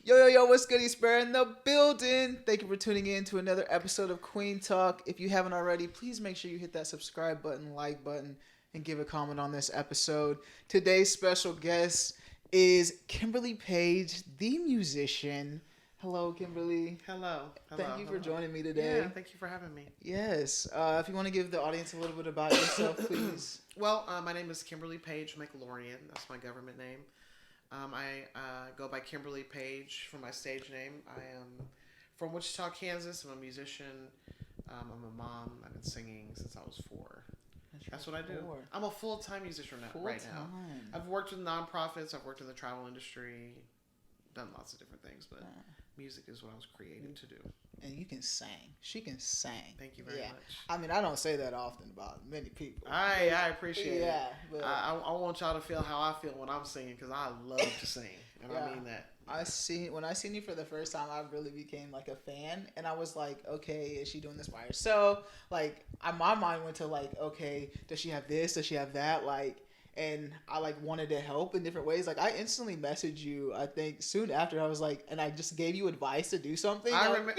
Yo, what's good? Spare in the building. Thank you for tuning in to another episode of Kueen Talk. If you haven't already, please make sure you hit that subscribe button, like button, and give a comment on this episode. Today's special guest is Kimberly Paige, the musician. Hello, Kimberly. Hello. Thank you for joining me today. Yeah, thank you for having me. Yes. If you want to give the audience a little bit about yourself, please. Well, my name is Kimberly Paige McLaurian. That's my government name. I go by Kimberly Paige for my stage name. I am from Wichita, Kansas. I'm a musician. I'm a mom. I've been singing since I was 4. That's what I do. I'm a full-time musician right now. I've worked with nonprofits. I've worked in the travel industry. Done lots of different things, but music is what I was created to do. And you can sing. She can sing. Thank you very much. I mean, I don't say that often about many people. I appreciate it. Yeah. But I want y'all to feel how I feel when I'm singing, because I love to sing, and I mean that. When I seen you for the first time, I really became like a fan, and I was like, okay, is she doing this by herself? Like, my mind went to like, okay, does she have this? Does she have that? Like. And I like wanted to help in different ways. Like I instantly messaged you. I think soon after I was like, and I just gave you advice to do something. I remember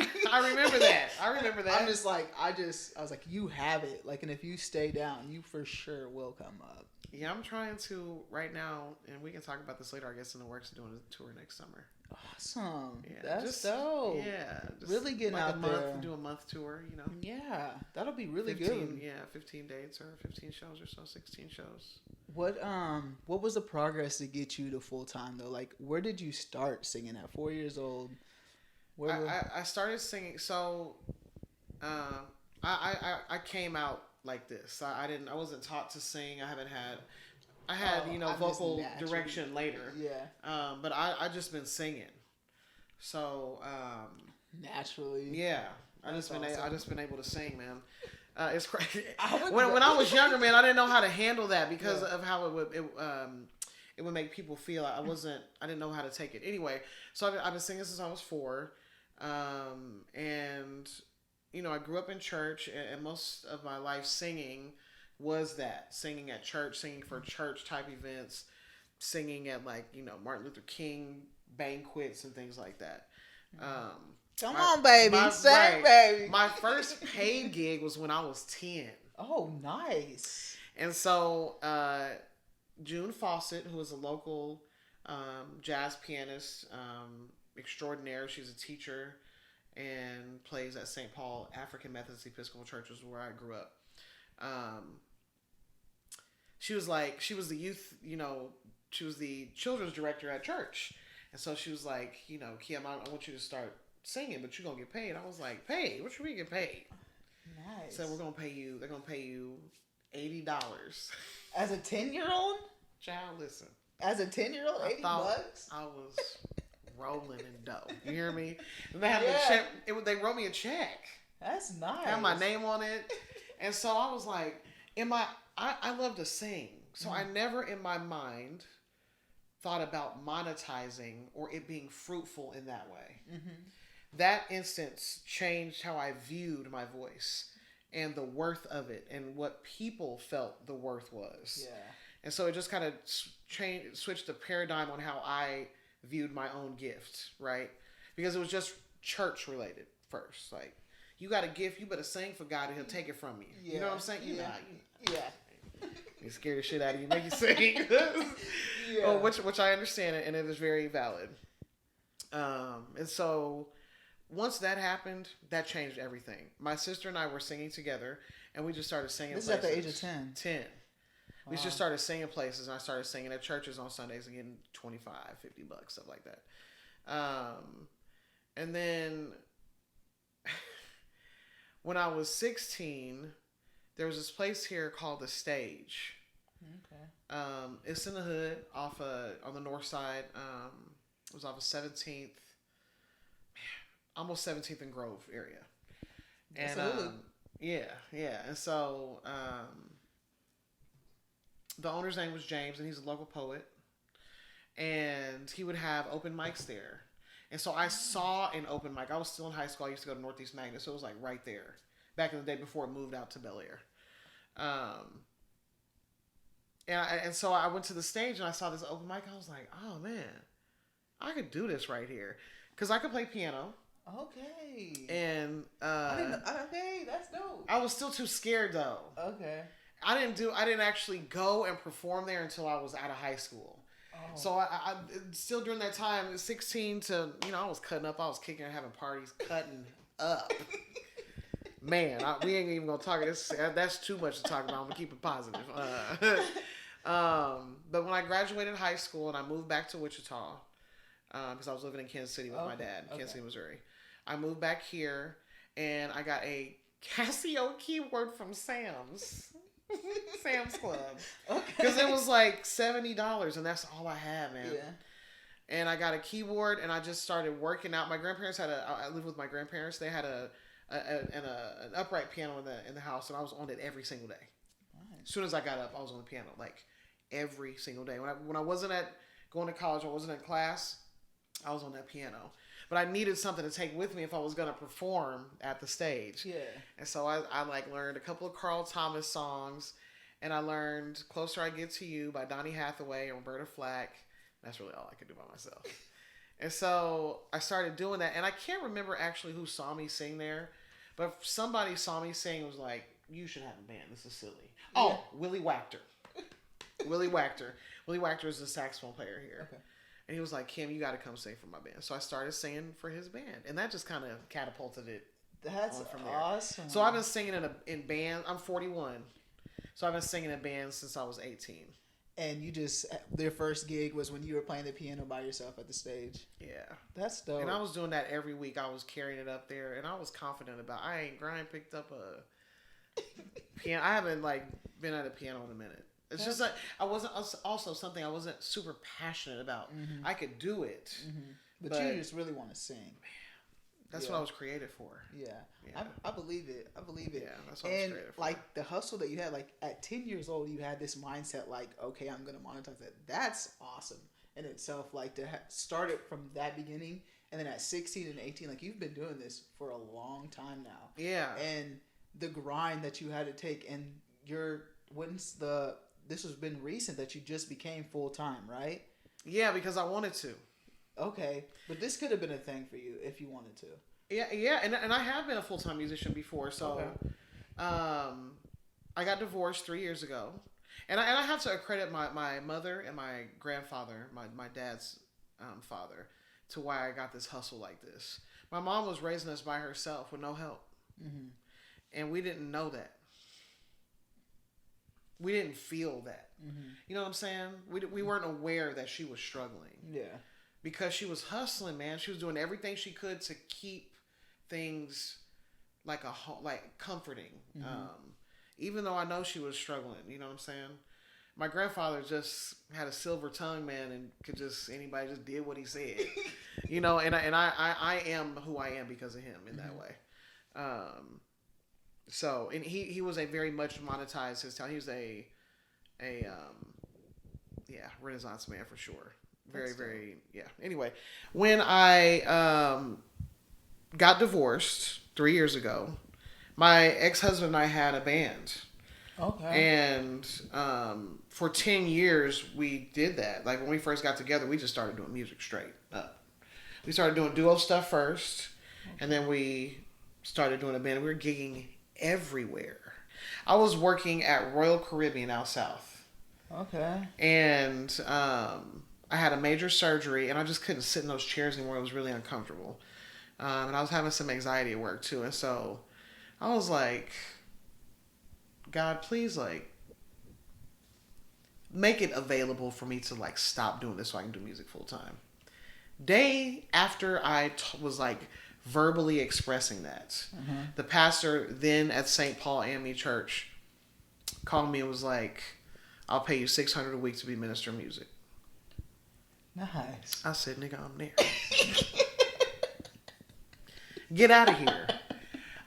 that. I remember that. I'm just like, I was like, you have it. Like, and if you stay down, you for sure will come up. Yeah, I'm trying to right now, and we can talk about this later. I guess in the works of doing a tour next summer. Awesome. Yeah, that's dope. Yeah, just really getting like out there. Do a month tour. You know. Yeah, that'll be really 15, good. Yeah, 15 dates or 15 shows or so, 16 shows. What was the progress to get you to full time though? Like, where did you start singing at 4 years old? I started singing. So, I came out like this. I wasn't taught to sing. I had vocal direction later. Yeah. But I just been singing. So naturally. Yeah. I just been able to sing, man. It's crazy. When I was younger, man, I didn't know how to handle that because of how it would make people feel. I didn't know how to take it. Anyway, so I've been singing since I was 4. And I grew up in church, and most of my life singing was that. Singing at church, singing for church type events, singing at Martin Luther King banquets and things like that. Come on, baby. Sing, baby. My first paid gig was when I was 10. Oh, nice. And so June Fawcett, who is a local jazz pianist extraordinaire, she's a teacher and plays at St. Paul African Methodist Episcopal Church, is where I grew up. She was the youth, she was the children's director at church. And so she was like, Kim, I want you to start singing, but you're going to get paid. I was like, paid? What should we get paid? Nice. So they're going to pay you $80. As a 10-year-old? Child, listen. As a 10-year-old, $80? I was rolling in dough. You hear me? And they had me check. They wrote me a check. That's nice. Had my name on it. And so I was like, I love to sing. So I never in my mind thought about monetizing or it being fruitful in that way. Mm-hmm. That instance changed how I viewed my voice and the worth of it and what people felt the worth was. Yeah. And so it just kind of switched the paradigm on how I viewed my own gift, right? Because it was just church related first. Like, you got a gift, you better sing for God and he'll take it from you. Yeah. You know what I'm saying? Yeah. You scare the shit out of you, make you sing. Which I understand it, and it is very valid. And so once that happened, that changed everything. My sister and I were singing together, and we just started singing. This places. Is at the age of 10. 10. Wow. We just started singing places, and I started singing at churches on Sundays and getting $25, $50, stuff like that. And then when I was 16, there was this place here called The Stage. Okay. It's in the hood on the north side. It was off of 17th, almost 17th and Grove area. And yeah. And so the owner's name was James, and he's a local poet. And he would have open mics there. And so I saw an open mic. I was still in high school. I used to go to Northeast Magnet, so it was like right there. Back in the day before it moved out to Bel Air. And so I went to the stage and I saw this open mic. I was like, oh man, I could do this right here. Because I could play piano. Okay. And okay, that's dope. I was still too scared though. Okay. I didn't actually go and perform there until I was out of high school. Oh. So I still during that time, 16 to, I was cutting up. I was kicking and having parties, cutting up. Man, we ain't even gonna talk. That's too much to talk about. I'm gonna keep it positive. But when I graduated high school and I moved back to Wichita, because I was living in Kansas City with my dad, in Kansas City, Missouri. I moved back here, and I got a Casio keyboard from Sam's Club. Because it was like $70, and that's all I had, man. Yeah. And I got a keyboard, and I just started working out. My grandparents I lived with my grandparents. They had an upright piano in the house, and I was on it every single day. Nice. As soon as I got up, I was on the piano, like every single day. When I wasn't going to college, I wasn't in class, I was on that piano. But I needed something to take with me if I was going to perform at the stage. Yeah. And so I learned a couple of Carl Thomas songs. And I learned Closer I Get to You by Donny Hathaway and Roberta Flack. That's really all I could do by myself. And so I started doing that. And I can't remember actually who saw me sing there. But somebody saw me sing and was like, you should have a band. This is silly. Yeah. Oh, Willie Wachter. Willie Wachter. Willie Wachter is the saxophone player here. Okay. And he was like, Kim, you got to come sing for my band. So I started singing for his band. And that just kind of catapulted it. That's from there. Awesome. So I've been singing in bands. I'm 41. So I've been singing in bands since I was 18. And their first gig was when you were playing the piano by yourself at the stage. Yeah. That's dope. And I was doing that every week. I was carrying it up there. And I was confident about picked up a piano. I haven't been at a piano in a minute. It's just like I wasn't super passionate about. Mm-hmm. I could do it, but you just really want to sing. Man, that's what I was created for. Yeah. I believe it. Yeah, that's what I was created for. Like the hustle that you had, at 10 years old, you had this mindset okay, I'm gonna monetize that. That's awesome in itself. To start it from that beginning, and then at 16 and 18, you've been doing this for a long time now. Yeah. And the grind that you had to take, and this has been recent that you just became full-time, right? Yeah, because I wanted to. Okay. But this could have been a thing for you if you wanted to. Yeah. And I have been a full-time musician before. So I got divorced 3 years ago. And I have to accredit my mother and my grandfather, my dad's father, to why I got this hustle like this. My mom was raising us by herself with no help. Mm-hmm. And we didn't know that. We didn't feel that. Mm-hmm. You know what I'm saying? We weren't aware that she was struggling. Yeah. Because she was hustling, man. She was doing everything she could to keep things comforting. Mm-hmm. Even though I know she was struggling. You know what I'm saying? My grandfather just had a silver tongue, man, and anybody just did what he said. And I am who I am because of him in that way. So, and he was a very much monetized his talent. He was a Renaissance man for sure. Very, yeah. Anyway, when I got divorced 3 years ago, my ex-husband and I had a band. Okay. And for 10 years we did that. When we first got together, we just started doing music straight up. We started doing duo stuff first, and then we started doing a band. We were gigging everywhere. I was working at Royal Caribbean out south. Okay. And I had a major surgery, and I just couldn't sit in those chairs anymore. It was really uncomfortable. And I was having some anxiety at work too. And so I was like, God, please make it available for me to stop doing this so I can do music full time. Day after I was verbally expressing that. Mm-hmm. The pastor then at St. Paul AME Church called me and was like, I'll pay you $600 a week to be minister of music. Nice. I said, nigga, I'm there. Get out of here.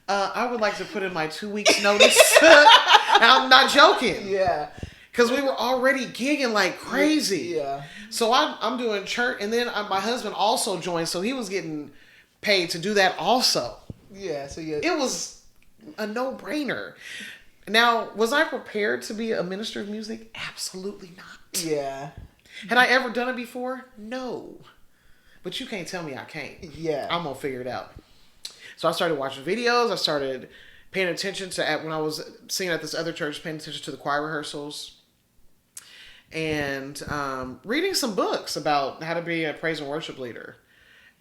I would like to put in my 2 weeks notice. I'm not joking. Yeah. Because we were already gigging like crazy. Yeah. So I'm doing church, and then my husband also joined, so he was getting paid to do that also. Yeah, so yeah. It was a no-brainer. Now, was I prepared to be a minister of music? Absolutely not. Yeah. Had I ever done it before? No. but you can't tell me I can't. Yeah. I'm gonna figure it out. So I started watching videos. I started paying attention to when I was singing at this other church, paying attention to the choir rehearsals, and reading some books about how to be a praise and worship leader.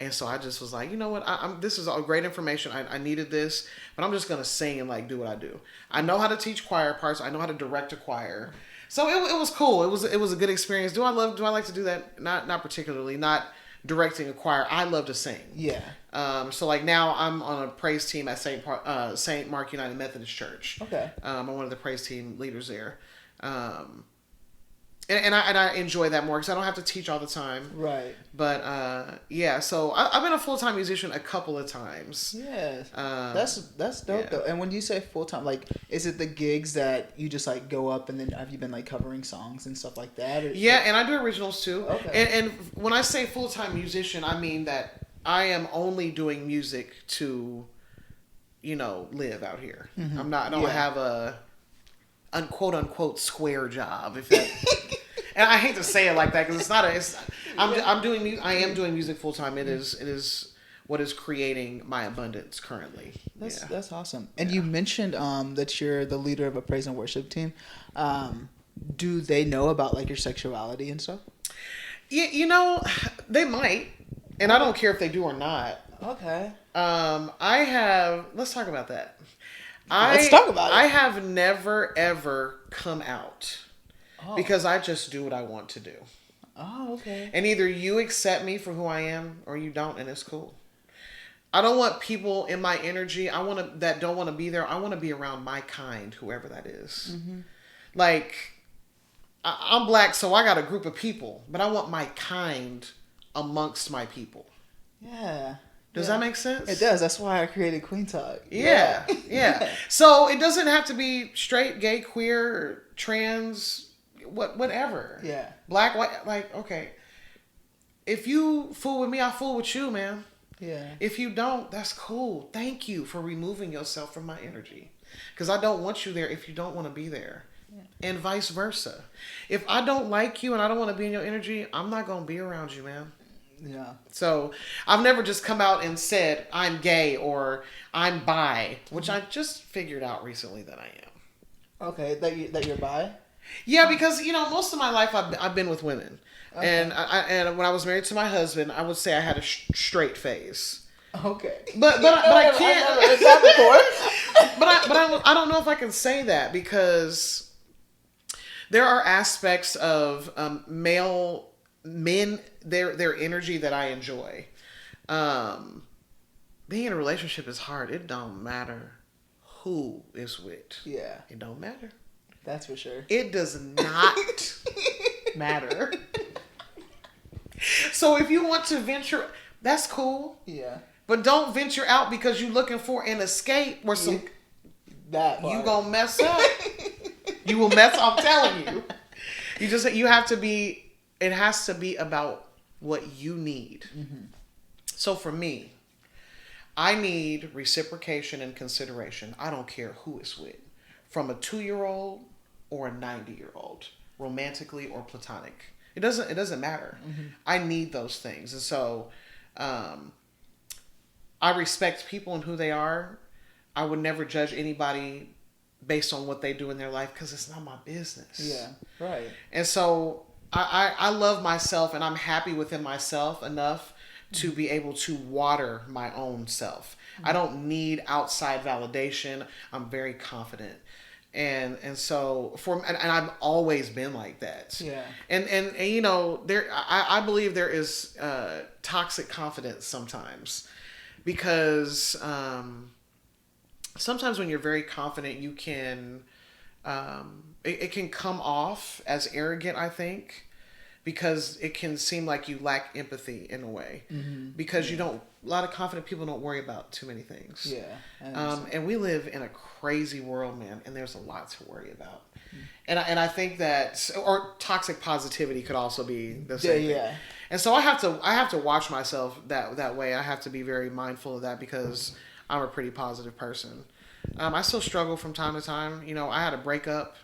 And so I just was like, you know what? This is all great information. I needed this, but I'm just gonna sing and like do what I do. I know how to teach choir parts. I know how to direct a choir. So it was cool. It was a good experience. Do I like to do that? Not particularly. Not directing a choir. I love to sing. Yeah. So like now I'm on a praise team at Saint Mark United Methodist Church. Okay. I'm one of the praise team leaders there. And I enjoy that more because I don't have to teach all the time. Right. But yeah, so I've been a full-time musician a couple of times. Yeah. That's dope though. And when you say full-time, like, is it the gigs that you just like go up and then have you been like covering songs and stuff like that? Or, yeah, and I do originals too. Okay. And when I say full-time musician, I mean that I am only doing music to, live out here. Mm-hmm. I don't have a quote unquote square job. If that, and I hate to say it like that because it's not a. I am doing music full time. It is what is creating my abundance currently. That's awesome. And you mentioned that you're the leader of a praise and worship team. Do they know about like your sexuality and stuff? Yeah, they might, and I don't care if they do or not. Okay. Let's talk about that. Let's talk about it. I have never ever come out because I just do what I want to do. Oh, okay. And either you accept me for who I am or you don't, and it's cool. I don't want people in my energy. That don't want to be there. I want to be around my kind, whoever that is. Mm-hmm. Like, I'm black, so I got a group of people, but I want my kind amongst my people. Yeah. Does that make sense? It does. That's why I created Kueen Talk. Yeah. So it doesn't have to be straight, gay, queer, trans, whatever. Yeah. Black, white, like, okay. If you fool with me, I fool with you, man. Yeah. If you don't, that's cool. Thank you for removing yourself from my energy. Because I don't want you there if you don't want to be there. Yeah. And vice versa. If I don't like you and I don't want to be in your energy, I'm not going to be around you, man. Yeah. So I've never just come out and said I'm gay or I'm bi, which I just figured out recently that I am. Okay, that you're bi? Yeah, because most of my life I've been with women, okay. And when I was married to my husband, I would say I had a straight phase. Okay. But I can't. I've never before. I don't know if I can say that because there are aspects of male men, their energy that I enjoy. Being in a relationship is hard. It don't matter who is with. Yeah. It don't matter. That's for sure. It does not matter. So if you want to venture, that's cool. Yeah. But don't venture out because you're looking for an escape or some. You gonna mess up. You will mess up. I'm telling you. You have to be. It has to be about what you need. Mm-hmm. So for me, I need reciprocation and consideration. I don't care who it's with, from a 2-year-old or a 90-year-old, romantically or platonic. It doesn't matter. Mm-hmm. I need those things, and so I respect people and who they are. I would never judge anybody based on what they do in their life because it's not my business. Yeah, right. And so I love myself, and I'm happy within myself enough to be able to water my own self. I don't need outside validation. I'm very confident. And so and I've always been like that. Yeah. And I believe there is toxic confidence sometimes because sometimes when you're very confident, you can it can come off as arrogant, I think, because it can seem like you lack empathy in a way, because you don't. A lot of confident people don't worry about too many things. Yeah. And we live in a crazy world, man, and there's a lot to worry about. And I think that, or toxic positivity could also be the same thing. Yeah. And so I have to watch myself that way. I have to be very mindful of that because I'm a pretty positive person. I still struggle from time to time. I had a breakup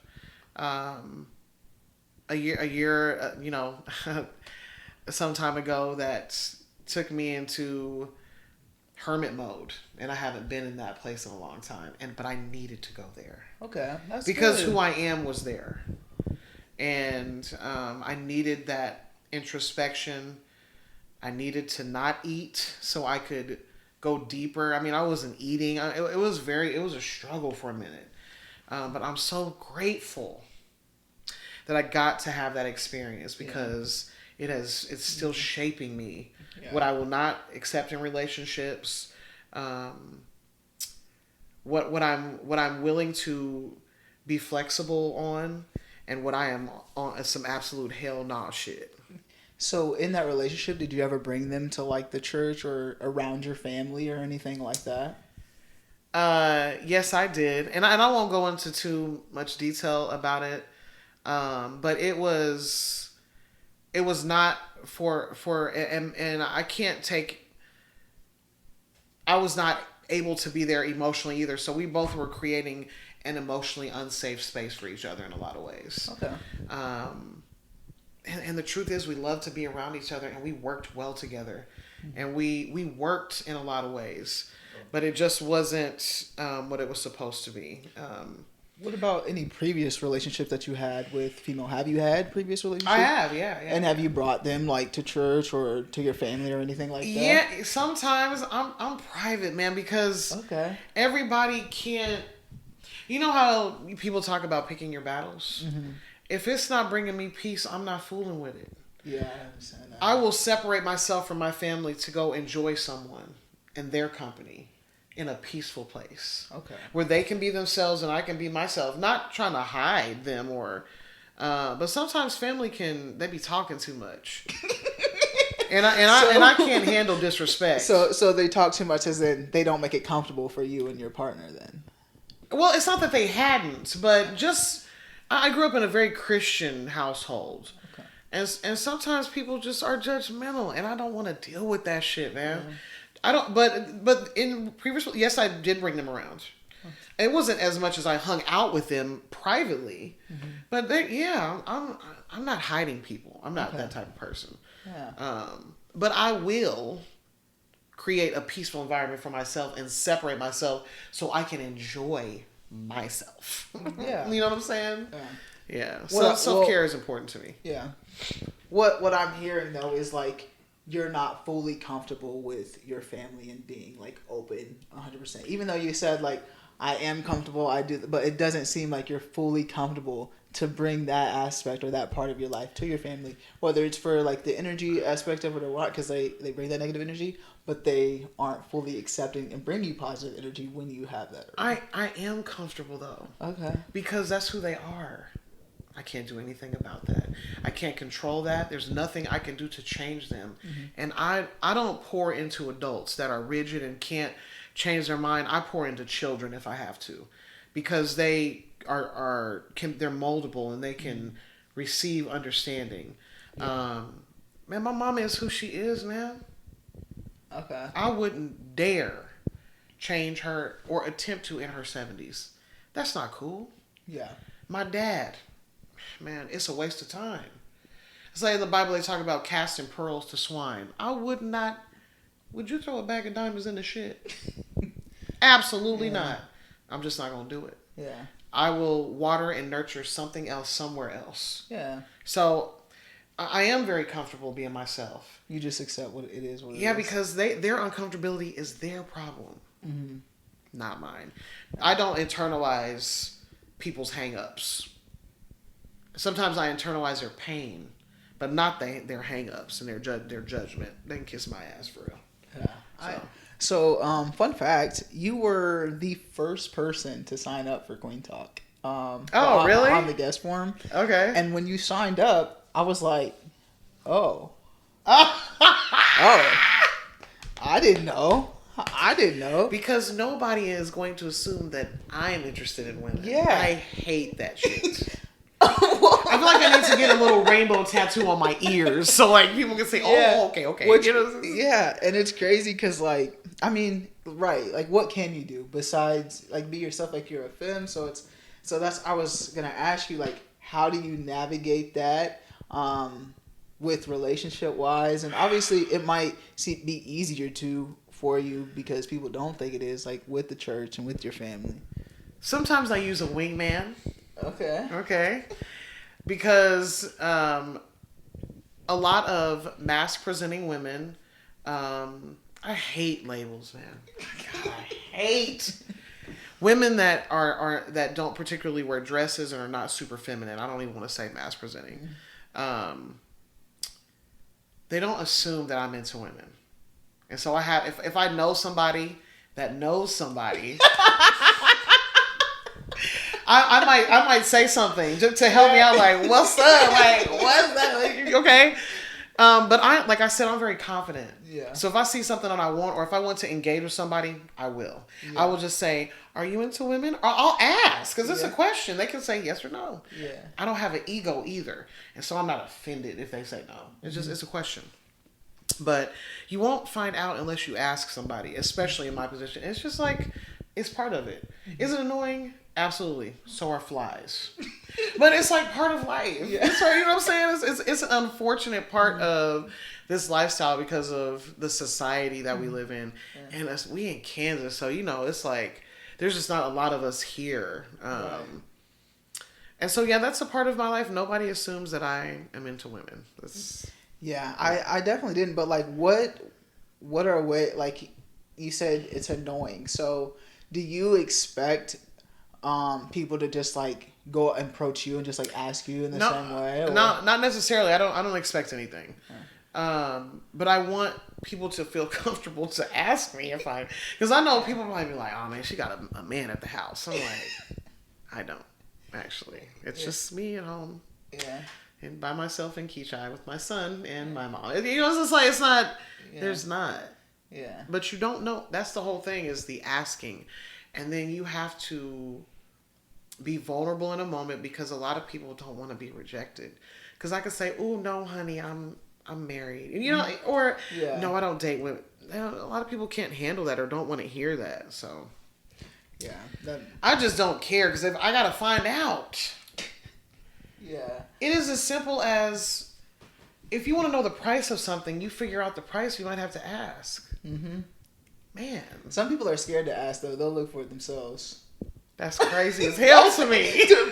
a year some time ago that took me into hermit mode, and I haven't been in that place in a long time. But I needed to go there. Okay, that's because good. who I am was there, and I needed that introspection. I needed to not eat so I could go deeper. I mean, I wasn't eating. It was a struggle for a minute, but I'm so grateful that I got to have that experience because it's still shaping me. Yeah. What I will not accept in relationships, what I'm willing to be flexible on, and what I am on some absolute hell nah shit. So in that relationship, did you ever bring them to like the church or around your family or anything like that? Yes, I did, and I won't go into too much detail about it. But it was not for and I can't take. I was not able to be there emotionally either, so we both were creating an emotionally unsafe space for each other in a lot of ways. Okay. And the truth is, we love to be around each other, and we worked well together, and we worked in a lot of ways, but it just wasn't what it was supposed to be. What about any previous relationship that you had with female? Have you had previous relationships? I have, yeah. And have you brought them like to church or to your family or anything like that? Yeah, sometimes I'm private, man, because everybody can't. You know how people talk about picking your battles? Mm-hmm. If it's not bringing me peace, I'm not fooling with it. Yeah, I understand that. I will separate myself from my family to go enjoy someone and their company in a peaceful place. Okay. Where they can be themselves and I can be myself. Not trying to hide them or... but sometimes family they be talking too much. and I can't handle disrespect. So they talk too much as in they don't make it comfortable for you and your partner then? Well, it's not that they hadn't, but just... I grew up in a very Christian household. Okay. And sometimes people just are judgmental, and I don't want to deal with that shit, man. I don't. But in previous, yes, I did bring them around. It wasn't as much as I hung out with them privately, but I'm not hiding people. I'm not that type of person. Yeah. But I will create a peaceful environment for myself and separate myself so I can enjoy myself. Yeah. You know what I'm saying? Yeah. So self-care is important to me. Yeah. What I'm hearing though is like you're not fully comfortable with your family and being like open 100%. Even though you said like I am comfortable, I do, but it doesn't seem like you're fully comfortable to bring that aspect or that part of your life to your family, whether it's for like the energy aspect of it or what, because they bring that negative energy, but they aren't fully accepting and bring you positive energy when you have that. I am comfortable though. Okay. Because that's who they are. I can't do anything about that. I can't control that. There's nothing I can do to change them. Mm-hmm. And I don't pour into adults that are rigid and can't change their mind. I pour into children if I have to, because they they're moldable and they can receive understanding. Yeah. Man, my mama is who she is, man. Okay. I wouldn't dare change her or attempt to in her 70s. That's not cool. Yeah. My dad, man, it's a waste of time. It's like in the Bible they talk about casting pearls to swine. I would not. Would you throw a bag of diamonds in the shit? Absolutely not. I'm just not going to do it. Yeah. I will water and nurture something else somewhere else. Yeah. So I am very comfortable being myself. You just accept what it is. Yeah, because their uncomfortability is their problem, not mine. I don't internalize people's hang-ups. Sometimes I internalize their pain, but not their hang-ups and their judgment. They can kiss my ass for real. Yeah. So, fun fact: you were the first person to sign up for Kueen Talk. Really? On the guest form. Okay. And when you signed up, I was like, oh, I didn't know. Because nobody is going to assume that I am interested in women. Yeah. I hate that shit. I feel like I need to get a little rainbow tattoo on my ears so like people can say, "Oh, okay." Which, yeah, and it's crazy because like I mean, right? Like, what can you do besides like be yourself? Like you're a femme, so that's I was gonna ask you like, how do you navigate that? with relationship wise, and obviously it might be easier for you because people don't think it is, like with the church and with your family. Sometimes I use a wingman. Okay. Okay. Because a lot of mask presenting women, I hate labels, man. God, I hate women that are that don't particularly wear dresses and are not super feminine. I don't even want to say mask presenting. They don't assume that I'm into women, and so I have if I know somebody that knows somebody. I might say something to help me out. Like, what's up? Like, what's that? Like, okay. But like I said, I'm very confident. Yeah. So if I see something that I want, or if I want to engage with somebody, I will. Yeah. I will just say, "Are you into women?" Or I'll ask because it's a question. They can say yes or no. Yeah. I don't have an ego either, and so I'm not offended if they say no. It's just it's a question. But you won't find out unless you ask somebody, especially in my position. It's just like it's part of it. Is it annoying? Absolutely. So are flies. But it's like part of life. Yeah. So, you know what I'm saying? It's an unfortunate part of this lifestyle because of the society that we live in. Yeah. And we in Kansas, so, you know, it's like there's just not a lot of us here. Right. And so, yeah, that's a part of my life. Nobody assumes that I am into women. Yeah, I definitely didn't. But, like, what are like, you said it's annoying. So, do you expect people to just like go and approach you and just like ask you in the same way? Or? No, not necessarily. I don't expect anything. But I want people to feel comfortable to ask me because I know people might be like, "Oh man, she got a man at the house." I'm like, I don't actually. It's just me at home. Yeah. And by myself in Keachai with my son and my mom. You know, it's just like it's not. Yeah. There's not. Yeah. But you don't know. That's the whole thing is the asking, and then you have to be vulnerable in a moment because a lot of people don't want to be rejected. Because I could say, "Oh no, honey, I'm married," and, you know, or no, I don't date women. A lot of people can't handle that or don't want to hear that. So, yeah, I just don't care because if I gotta find out, it is as simple as if you want to know the price of something, you figure out the price. You might have to ask. Mm-hmm. Man, some people are scared to ask though. They'll look for it themselves. That's crazy as hell to me.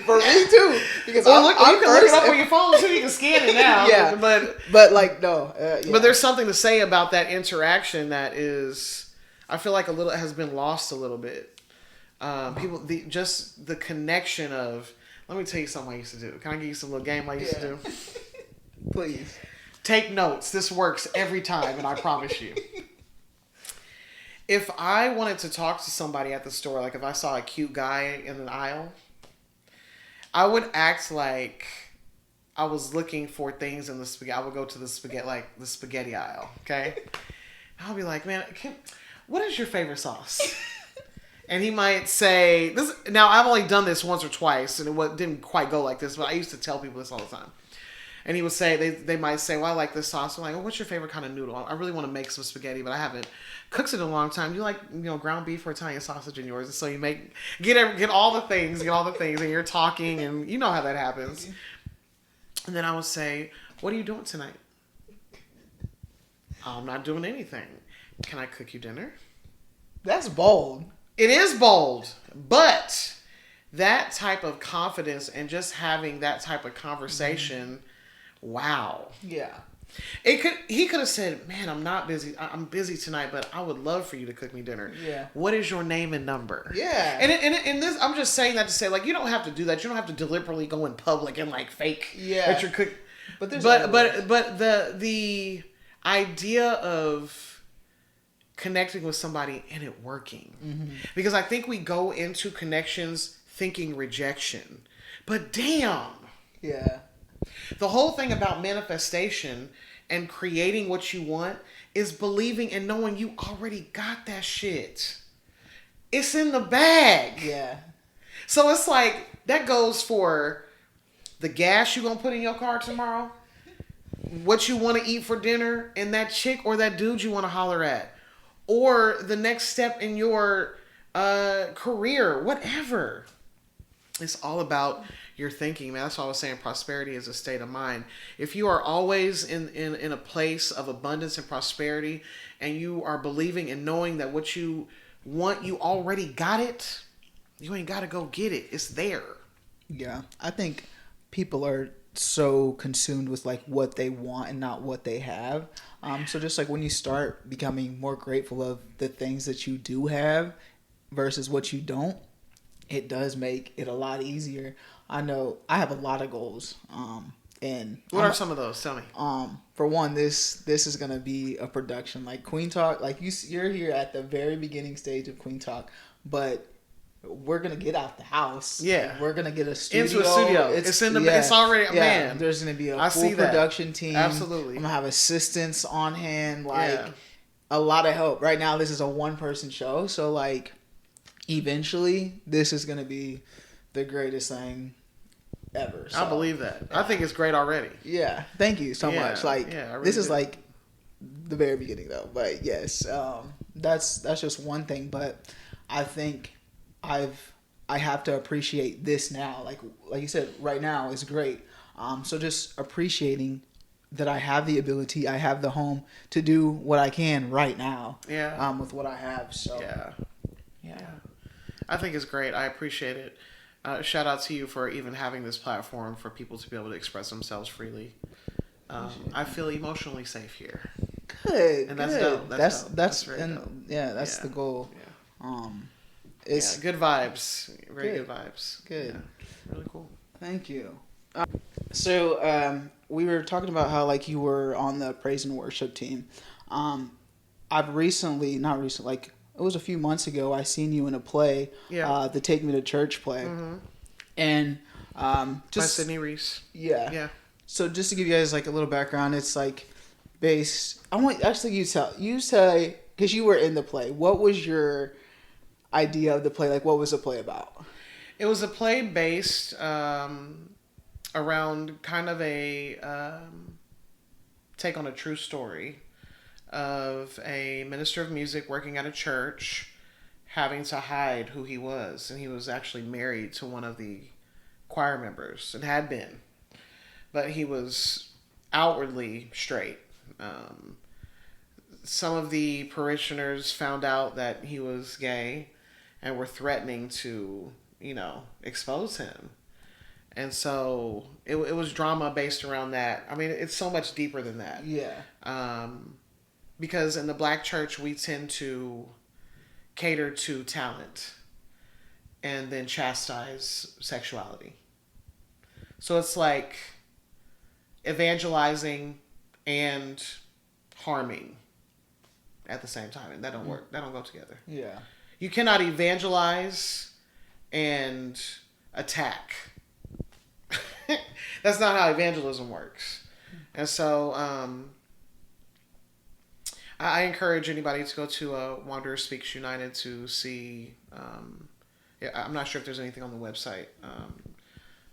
For me too. Because you can look it up on your phone too. You can scan it now. Yeah, but like no. But there's something to say about that interaction that is, I feel like has been lost a little bit. People, just the connection of. Let me tell you something I used to do. Can I give you some little game I used to do? Please. Take notes. This works every time, and I promise you. If I wanted to talk to somebody at the store, like if I saw a cute guy in an aisle, I would act like I was looking for things in the spaghetti. I would go to the spaghetti aisle, okay? I'll be like, man, what is your favorite sauce? And he might say, this. Now, I've only done this once or twice, and it didn't quite go like this, but I used to tell people this all the time. And he would say, they might say, well, I like this sauce. I'm like, well, what's your favorite kind of noodle? I really want to make some spaghetti, but I haven't cooked it in a long time. You like, ground beef or Italian sausage in yours. And so you get all the things, and you're talking, and you know how that happens. And then I would say, what are you doing tonight? I'm not doing anything. Can I cook you dinner? That's bold. It is bold, but that type of confidence and just having that type of conversation, wow. Yeah. He could have said, man, I'm not busy. I'm busy tonight, but I would love for you to cook me dinner. Yeah. What is your name and number? Yeah. And this, I'm just saying that to say, like, you don't have to do that. You don't have to deliberately go in public and like fake that you're cooking. But the idea of connecting with somebody and it working. Mm-hmm. Because I think we go into connections thinking rejection. But damn. Yeah. The whole thing about manifestation and creating what you want is believing and knowing you already got that shit. It's in the bag. Yeah. So it's like, that goes for the gas you're going to put in your car tomorrow, what you want to eat for dinner, and that chick or that dude you want to holler at. Or the next step in your career, whatever. It's all about your thinking, man. That's why I was saying prosperity is a state of mind. If you are always in a place of abundance and prosperity, and you are believing and knowing that what you want, you already got it, you ain't got to go get it. It's there. Yeah, I think people are so consumed with like what they want and not what they have. So just like when you start becoming more grateful of the things that you do have versus what you don't, it does make it a lot easier. I know I have a lot of goals. And What are some of those? Tell me. For one, this is gonna be a production like Kueen Talk. Like you're here at the very beginning stage of Kueen Talk, but we're gonna get out the house. Yeah, we're gonna get a studio. Into a studio. It's already man. There's gonna be a I full production team. Absolutely. I'm gonna have assistants on hand. Like a lot of help. Right now, this is a 1-person show, so like eventually, this is gonna be the greatest thing ever. So, I believe that. Yeah. I think it's great already. Yeah. Thank you so much. Like really this is like the very beginning though. But yes, that's just one thing. But I think I have to appreciate this now. Like you said, right now is great. So just appreciating that I have the ability, I have the home to do what I can right now. Yeah. With what I have. So yeah. I think it's great. I appreciate it. Shout out to you for even having this platform for people to be able to express themselves freely. I feel emotionally safe here. Good. And that's dope. That's very dope. Yeah, that's the goal. Yeah. It's good vibes. Very good vibes. Good. Yeah. Really cool. Thank you. So we were talking about how like you were on the praise and worship team. I've not recently, like it was a few months ago. I seen you in a play, the Take Me to Church play, and just by Sydney Reese. Yeah. So just to give you guys like a little background, it's like based. I want actually you say because you were in the play. What was your idea of the play? Like, what was the play about? It was a play based around kind of a take on a true story of a minister of music working at a church having to hide who he was. And he was actually married to one of the choir members and had been. But he was outwardly straight. Some of the parishioners found out that he was gay and were threatening to, expose him. And so it was drama based around that. I mean, it's so much deeper than that. Yeah. Because in the Black church, we tend to cater to talent and then chastise sexuality. So it's like evangelizing and harming at the same time. And that don't work. That don't go together. Yeah. You cannot evangelize and attack. That's not how evangelism works. And so I encourage anybody to go to Wanderer Speaks United to see. I'm not sure if there's anything on the website.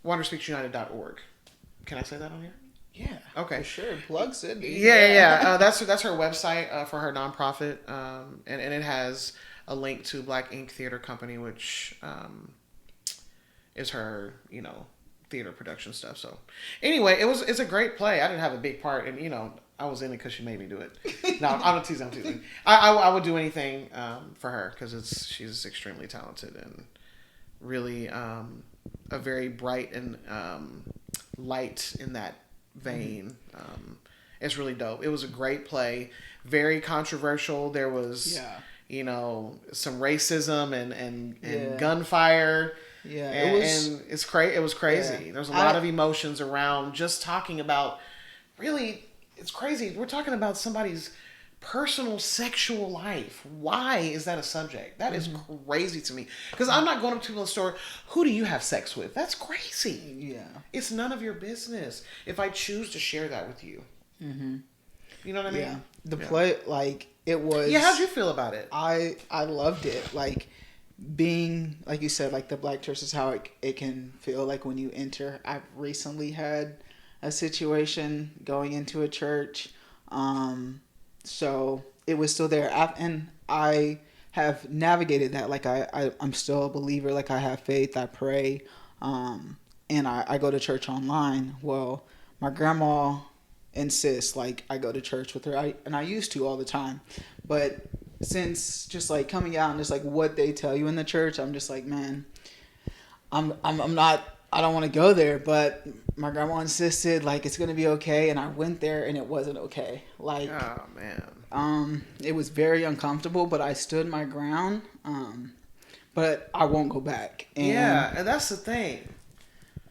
WandererSpeaksUnited.org. Can I say that on here? Yeah. Okay. For sure. Plug Sydney. Yeah. That's her website for her nonprofit, and it has a link to Black Ink Theater Company, which is her theater production stuff. So anyway, it's a great play. I didn't have a big part, and I was in it because she made me do it. No, I'm teasing. I would do anything for her because she's extremely talented and really a very bright and light in that vein. It's really dope. It was a great play, very controversial. There was some racism and gunfire. Yeah, and it's crazy. It was crazy. Yeah. There's a lot of emotions around just talking about. Really, it's crazy. We're talking about somebody's personal sexual life. Why is that a subject? That is crazy to me. Because I'm not going up to people in the store. Who do you have sex with? That's crazy. Yeah, it's none of your business. If I choose to share that with you, you know what I mean? Yeah. The play, like it was. Yeah, how'd you feel about it? I loved it. Like. Being like you said, like the Black church is how it can feel like when you enter. I've recently had a situation going into a church, so it was still there, and I have navigated that. Like I'm still a believer. Like I have faith. I pray, and I go to church online. Well, my grandma insists like I go to church with her, and I used to all the time, but since just like coming out and just like what they tell you in the church, I'm just like, man, I'm not. I don't want to go there, but my grandma insisted like it's gonna be okay, and I went there and it wasn't okay. Like, Oh man. it was very uncomfortable, but I stood my ground. But I won't go back. And yeah, and that's the thing.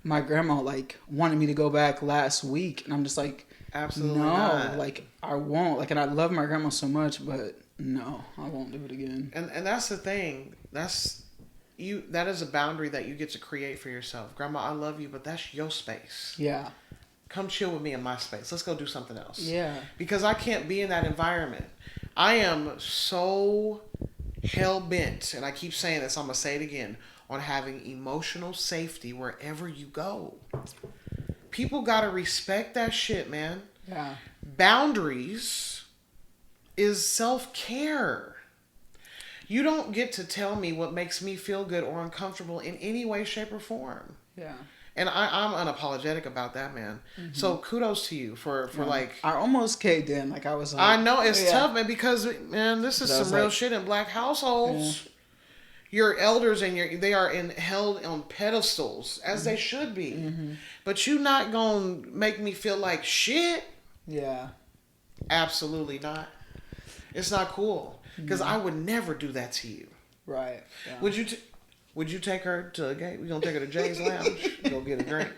my grandma like wanted me to go back last week, and I'm just like, Absolutely no, not. like I won't. Like, and I love my grandma so much, but no, I won't do it again. And that's the thing. That's you. That is a boundary that you get to create for yourself. Grandma, I love you, but that's your space. Yeah, Come chill with me in my space. Let's go do something else. yeah, Because I can't be in that environment. I am so hell bent, and I keep saying this, I'm gonna say it again, on having emotional safety wherever you go. People gotta respect that shit, man. yeah, Boundaries is self-care. You don't get to tell me what makes me feel good or uncomfortable in any way, shape, or form. yeah. And I'm unapologetic about that, man. Mm-hmm. So kudos to you for like. I almost caved in. Like I was like, I know it's yeah. tough, man, because man, this is But I some was real like- shit in black households. Your elders and they are held on pedestals as they should be. Mm-hmm. But you not gonna make me feel like shit. Yeah, Absolutely not. It's not cool because Mm-hmm. I would never do that to you. right. Yeah. Would you take her to a game? We gonna take her to Jay's Lounge. Go get a drink.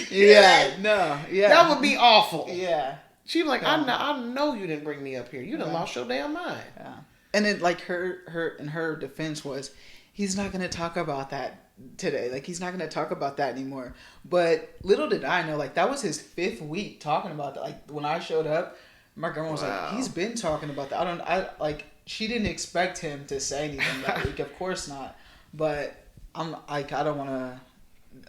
Yeah, no, yeah. That would be awful. Yeah, She'd be like, Yeah. I know you didn't bring me up here. You done Right. lost your damn mind. yeah. And then like her defense was, he's not gonna talk about that today. Like he's not gonna talk about that anymore. But little did I know, like that was his 5th week talking about that. Like when I showed up, my grandma was Wow. like, he's been talking about that. I like she didn't expect him to say anything that week. Of course not. But I'm like I don't want to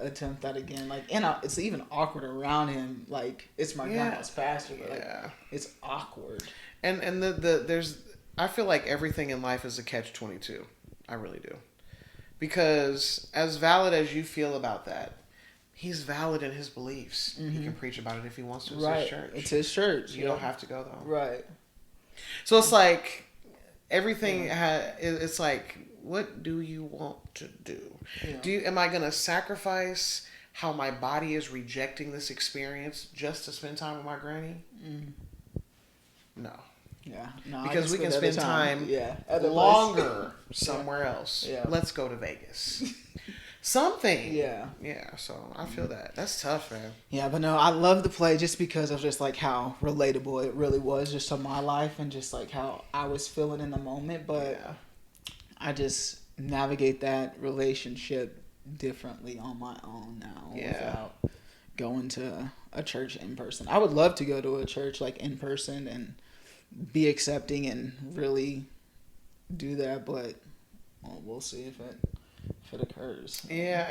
attempt that again. Like and it's even awkward around him. Like it's my Yeah. grandma's pastor, but like Yeah. it's awkward. And there's I feel like everything in life is a catch-22. I really do. Because as valid as you feel about that, he's valid in his beliefs. He can preach about it if he wants to. It's Right. his church. It's his church. You don't have to go though. Right. So it's like everything. It's like, what do you want to do? Yeah. Am I going to sacrifice how my body is rejecting this experience just to spend time with my granny? No, Yeah. No, I because we can other spend time Yeah. Other longer somewhere else. Yeah. Let's go to Vegas. Something. Yeah. Yeah. So I feel that. That's tough, man. Yeah, but no, I love the play just because of just like how relatable it really was just to my life and just like how I was feeling in the moment. But I just navigate that relationship differently on my own now without going to a church in person. I would love to go to a church like in person and be accepting and really do that, but well, we'll see if it occurs. Yeah,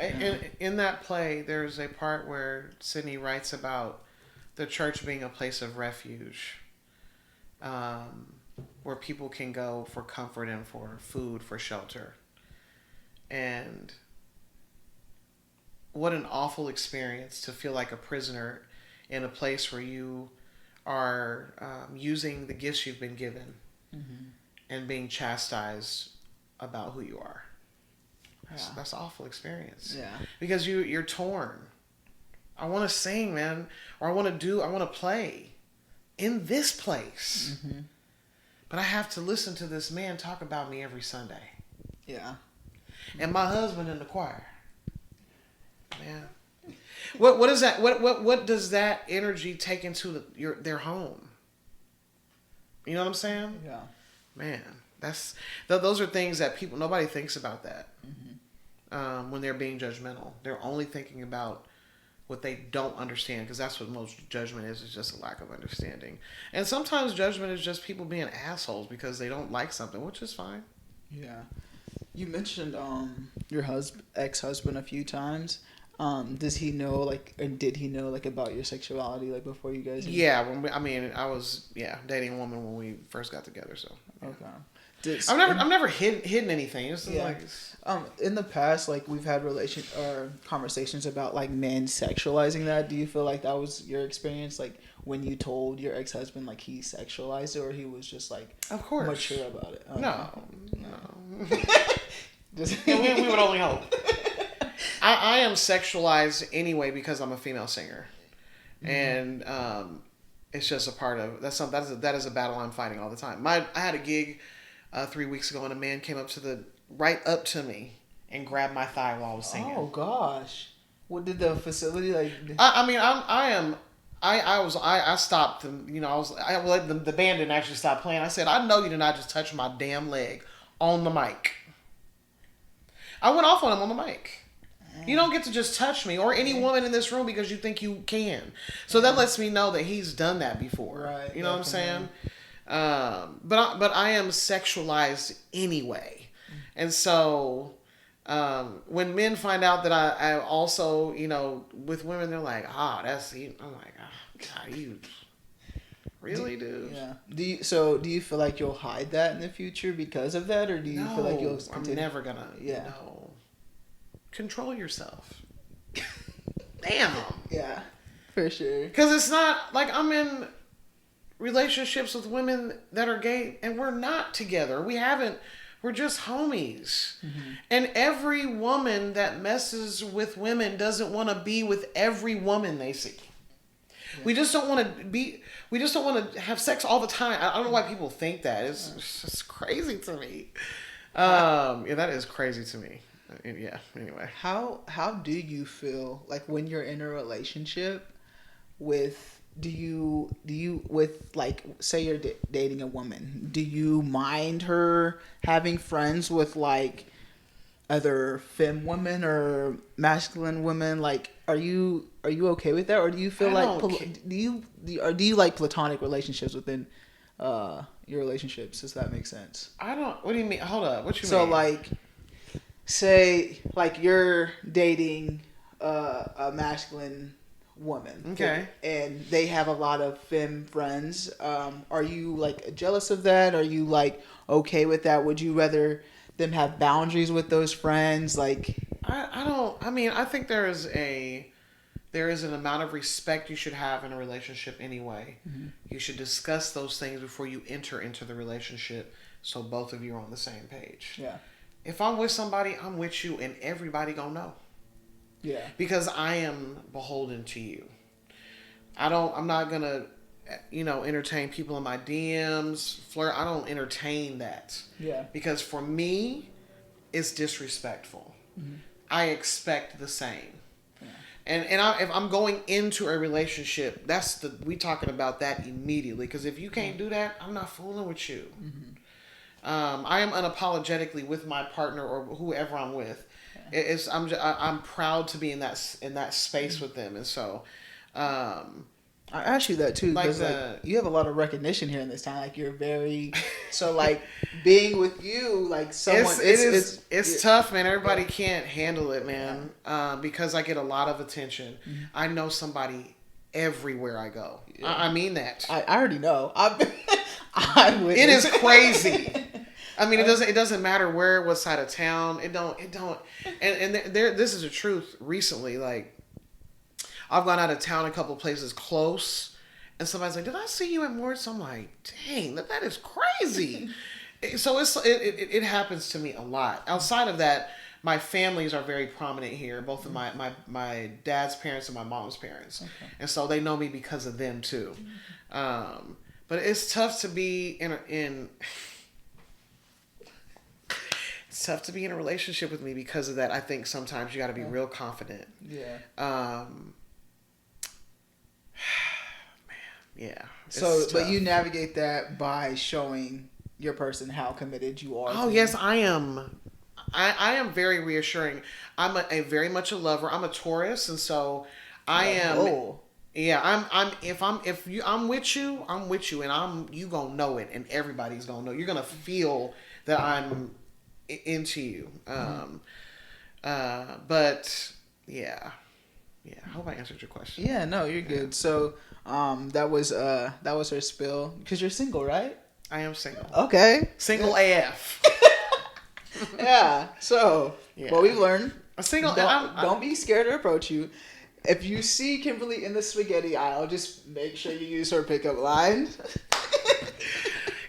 in that play, there's a part where Sydney writes about the church being a place of refuge, where people can go for comfort and for food, for shelter. And what an awful experience to feel like a prisoner in a place where you are using the gifts you've been given and being chastised about who you are. That's an awful experience. Yeah. Because you're torn. I want to sing, man, or I want to play in this place. But I have to listen to this man talk about me every Sunday. Yeah. And my husband in the choir. Man. What is that? What does that energy take into their home? You know what I'm saying? Yeah. Man, those are things that nobody thinks about that. When they're being judgmental, they're only thinking about what they don't understand, because that's what most judgment is just a lack of understanding. And sometimes judgment is just people being assholes because they don't like something, which is fine. Yeah. You mentioned your ex-husband a few times. Does he know like, or did he know like about your sexuality like before you guys? Yeah, I was dating a woman when we first got together. So okay. I've never hidden anything. It's Yeah. like In the past, like we've had conversations about like men sexualizing that. Do you feel like that was your experience? Like when you told your ex-husband like he sexualized it, or he was just like of course mature about it? Okay. No. Just we would only hope. I am sexualized anyway because I'm a female singer, and it's just a part of that is a battle I'm fighting all the time. I had a gig 3 weeks ago, and a man came right up to me and grabbed my thigh while I was singing. Oh gosh, what did the facility like? I stopped them. I let the band didn't actually stop playing. I said, I know you did not just touch my damn leg on the mic. I went off on him on the mic. You don't get to just touch me or any woman in this room because you think you can. So that lets me know that he's done that before. Right. You know what I'm saying? But I am sexualized anyway, and so when men find out that I also with women, they're like, that's I'm like, God, you really do. Yeah. Do you feel like you'll hide that in the future because of that, or do you feel like you'll continue? I'm never gonna. Yeah. Control yourself. Damn. Yeah, for sure. Because it's not like I'm in relationships with women that are gay and we're not together. We're just homies. Mm-hmm. And every woman that messes with women doesn't want to be with every woman they see. Yeah. We just don't want to have sex all the time. I don't know why people think that. It's just crazy to me. That is crazy to me. Yeah, anyway. How do you feel like when you're in a relationship with with like say you're dating a woman, do you mind her having friends with like other femme women or masculine women? Like are you okay with that, or do you feel do you like platonic relationships within your relationships? Does that make sense? What do you mean? Hold up. What you mean? So like say like you're dating a masculine woman, okay, and they have a lot of femme friends. Are you like jealous of that? Are you like okay with that? Would you rather them have boundaries with those friends? Like I think there is an amount of respect you should have in a relationship anyway. Mm-hmm. You should discuss those things before you enter into the relationship, so both of you are on the same page. Yeah. If I'm with somebody, I'm with you, and everybody gonna know. Yeah. Because I am beholden to you. I'm not gonna, entertain people in my DMs, flirt. I don't entertain that. Yeah. Because for me, it's disrespectful. Mm-hmm. I expect the same. Yeah. And if I'm going into a relationship, we talking about that immediately. Because if you can't do that, I'm not fooling with you. Mm-hmm. I am unapologetically with my partner or whoever I'm with. Yeah. I'm proud to be in that space with them, and so I asked you that too because you have a lot of recognition here in this town. Like you're very so like being with you like someone. It's tough, man. Everybody can't handle it, man. Yeah. Because I get a lot of attention. Mm-hmm. I know somebody everywhere I go. Yeah. I mean that. I already know. It is crazy. I mean, it doesn't matter what side of town. It don't. And this is the truth. Recently, like I've gone out of town a couple places close, and somebody's like, "Did I see you at Morris?" I'm like, "Dang, that is crazy." So it happens to me a lot. Outside of that, my families are very prominent here. Both of my dad's parents and my mom's parents, okay. And so they know me because of them too. But it's tough to be It's tough to be in a relationship with me because of that. I think sometimes you got to be real confident. Yeah. Man, yeah. So, but you navigate that by showing your person how committed you are. Oh yes, I am. I am very reassuring. I'm very much a lover. I'm a Taurus, and so I am. Oh. Yeah, I'm with you, and you gonna know it, and everybody's gonna know. You're gonna feel that I'm into you. But yeah. I hope I answered your question. Yeah, no, you're good. So, that was her spill because you're single, right? I am single. Okay. Single AF. Yeah. So, Yeah. what we've learned: A single. don't be scared to approach you. If you see Kimberly in the spaghetti aisle, just make sure you use her pickup line.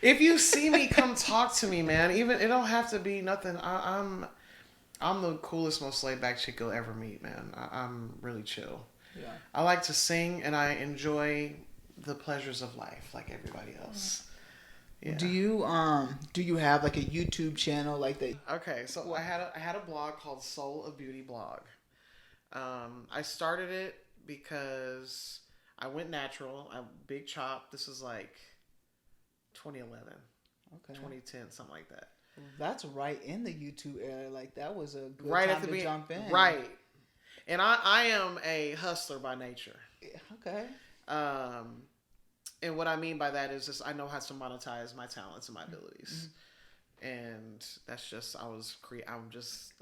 If you see me, come talk to me, man. Even it don't have to be nothing. I'm the coolest, most laid back chick you'll ever meet, man. I'm really chill. Yeah. I like to sing and I enjoy the pleasures of life like everybody else. Yeah. Do you have like a YouTube channel like that? Okay, so I had a blog called Soul of Beauty Blog. I started it because I went natural. I big chop. This is like 2011, Okay. 2010, something like that. That's right in the YouTube era. Like that was a good Right time at the to jump in. Right. And I am a hustler by nature. Okay. And what I mean by that is just I know how to monetize my talents and my abilities. Mm-hmm. And that's just I'm just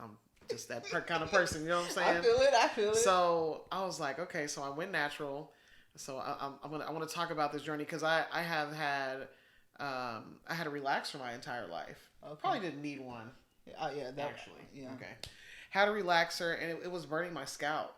that kind of person, you know what I'm saying? I feel it. So I was like, okay, so I went natural. So I want to talk about this journey because I had a relaxer my entire life. Okay. Probably didn't need one. Yeah, that actually. Yeah. Okay. Had a relaxer and it was burning my scalp.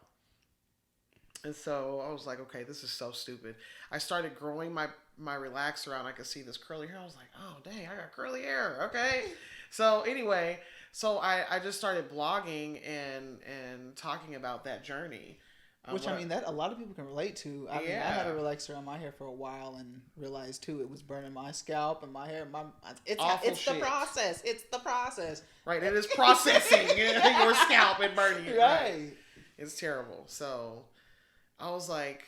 And so I was like, okay, this is so stupid. I started growing my relaxer out and I could see this curly hair. I was like, oh, dang, I got curly hair. Okay. So anyway, I just started blogging and talking about that journey. Which, I mean, that a lot of people can relate to. I mean, I had a relaxer on my hair for a while and realized, too, it was burning my scalp and my hair. It's the process. It's the process. Right. It is processing your scalp and burning it. Right. It's terrible. So I was like,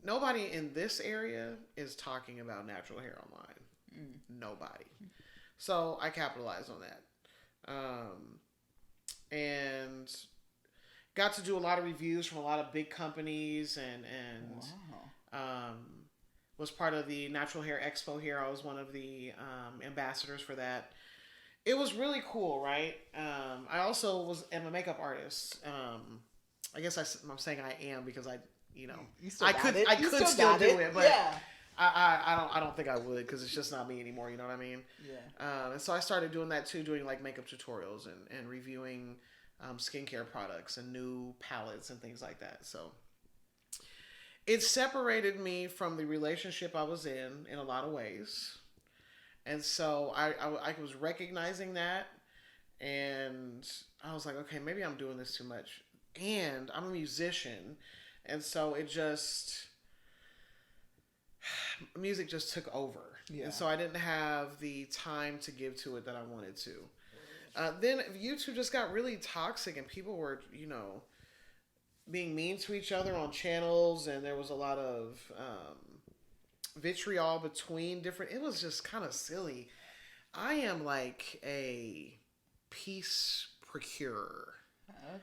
nobody in this area is talking about natural hair online. Nobody. So I capitalized on that. And got to do a lot of reviews from a lot of big companies and wow. Was part of the Natural Hair Expo here. I was one of the ambassadors for that. It was really cool, right? I also am a makeup artist. I guess I'm saying I am because I could still do it, but yeah. I don't think I would because it's just not me anymore. You know what I mean? Yeah. And so I started doing that too, doing like makeup tutorials and reviewing skincare products and new palettes and things like that. So it separated me from the relationship I was in a lot of ways. And so I was recognizing that, and I was like, okay, maybe I'm doing this too much. And I'm a musician, and so music just took over. Yeah. And so I didn't have the time to give to it that I wanted to. Then YouTube just got really toxic and people were, being mean to each other on channels, and there was a lot of vitriol between different. It was just kind of silly. I am like a peace procurer.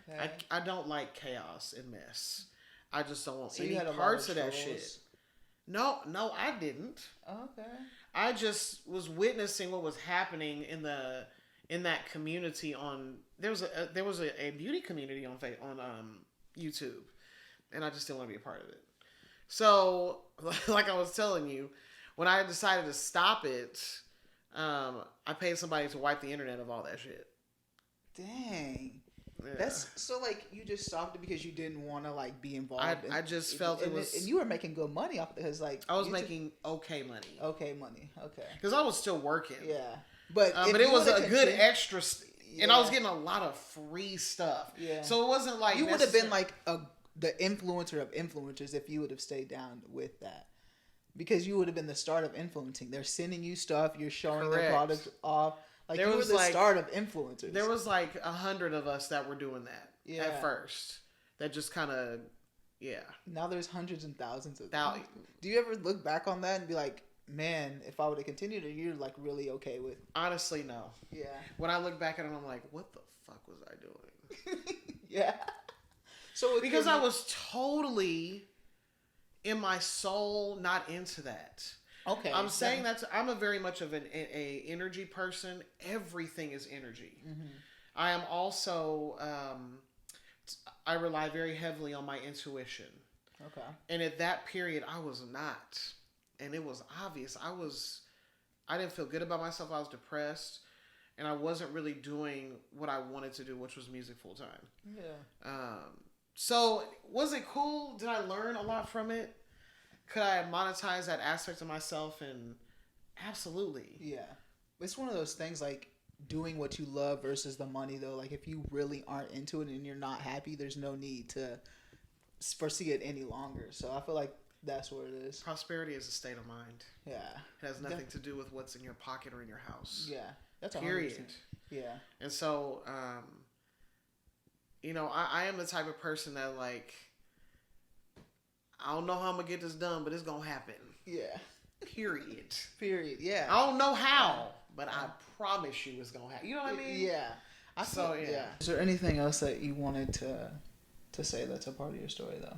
Okay. I don't like chaos and mess. I just don't want any parts of that shit. No, I didn't. Okay. I just was witnessing what was happening in that community there was a beauty community on YouTube, and I just didn't want to be a part of it. So, like I was telling you, when I decided to stop it, I paid somebody to wipe the internet of all that shit. Dang. Yeah. That's so like you just stopped it because you didn't want to like be involved. I just felt it was, and you were making good money off because like I was making okay money. Okay, money. Okay. Because I was still working. Yeah, but it was a good extra, and I was getting a lot of free stuff. Yeah. So it wasn't like you would have been like the influencer of influencers if you would have stayed down with that. Because you would have been the start of influencing. They're sending you stuff. You're showing their product off. Like you were the start of influencers. There was like 100 of us that were doing that at first. That just kind of, Now there's hundreds and thousands of them. Do you ever look back on that and be like, man, if I would have continued, you're like really okay with? Honestly, no. Yeah. When I look back at it, I'm like, what the fuck was I doing? Yeah. So because I was totally in my soul not into that. Okay. I'm saying that I'm a very much of a energy person. Everything is energy. Mm-hmm. I am also I rely very heavily on my intuition. Okay. And at that period I was not. And it was obvious. I didn't feel good about myself. I was depressed, and I wasn't really doing what I wanted to do, which was music full time. Yeah. So was it cool? Did I learn a lot from it? Could I monetize that aspect of myself? And absolutely. Yeah. It's one of those things like doing what you love versus the money though. Like if you really aren't into it and you're not happy, there's no need to foresee it any longer. So I feel like that's what it is. Prosperity is a state of mind. Yeah. It has nothing to do with what's in your pocket or in your house. Yeah. That's 100%. Period. Yeah. And so, I am the type of person that like, I don't know how I'm gonna get this done, but it's gonna happen. Yeah. Period. Period. Yeah. I don't know how, but I promise you it's gonna happen. You know what I mean? Yeah. Yeah. Is there anything else that you wanted to say that's a part of your story though?